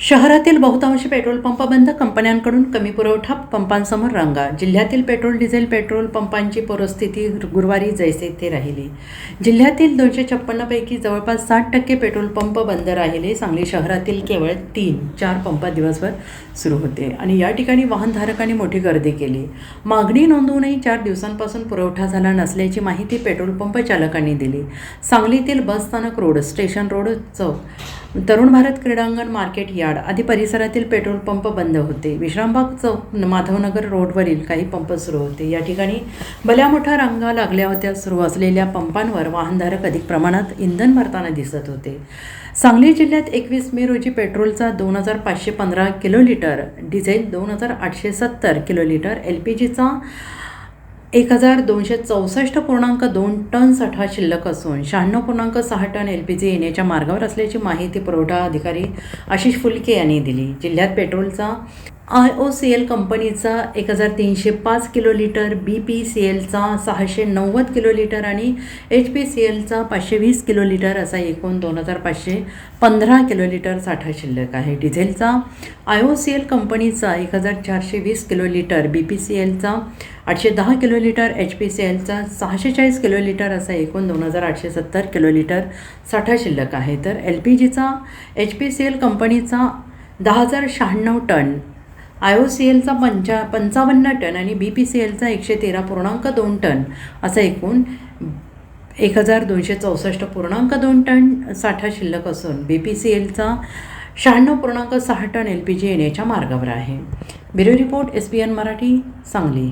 शहरातील बहुतांश petrol pump बंद, कंपन्यांकडून कमी पुरवठा, पंपांसमोर रांगा. जिल्ह्यातील पेट्रोल पंपांची परिस्थिती गुरुवारी जैसे थे राहिली. जिल्ह्यातील 256 पैकी जवळपास 60% पेट्रोल पंप बंद राहिले. सांगली शहरातील केवळ 3-4 पंप दिवसभर सुरू होते आणि या ठिकाणी वाहनधारकांनी मोठी गर्दी केली. मागणी नोंदवूनही 4 दिवसांपासून पुरवठा झाला नसल्याची माहिती पेट्रोल पंप चालकांनी दिली. सांगलीतील बसस्थानक रोड, स्टेशन रोड, चौक, तरुण भारत क्रीडांगण, मार्केट यार्ड आदी परिसरातील पेट्रोल पंप बंद होते. विश्रामबाग चौक, माधवनगर रोडवरील काही पंप सुरू होते. या ठिकाणी भल्या मोठ्या रांगा लागल्या होत्या. सुरू असलेल्या पंपांवर वाहनधारक अधिक प्रमाणात इंधन भरताना दिसत होते. सांगली जिल्ह्यात 21 मे रोजी पेट्रोलचा 2515 किलोलिटर, डिझेल 2870 किलोलिटर, LPGचा 1264.2 टन साठा शिल्लक असून 96.6 टन LPG येण्याच्या मार्गावर असल्याची माहिती पुरवठा अधिकारी आशिष फुलके यांनी दिली. जिल्ह्यात पेट्रोलचा IOCL कंपनीचा 1305 किलोलिटर, BPCLचा 690 किलोलिटर आणि HPCLचा 520 किलोलिटर असा एकूण 2515 किलोलिटर साठा शिल्लक आहे. डिझेलचा IOCL कंपनीचा 1420 किलोलिटर, BPCLचा 810 किलोलिटर, HPCLचा 640 किलोलिटर असा एकूण 2870 किलोलिटर साठा शिल्लक आहे. तर LPGचा HPCL कंपनीचा 10,096 टन, IOCLचा 55 टन आणि BPCLचा 113.2 टन असा एकूण 1264.2 टन साठा शिल्लक असून BPCLचा 96.6 टन LPG येण्याच्या मार्गावर आहे. Bureau report, SBN Marathi, Sangli.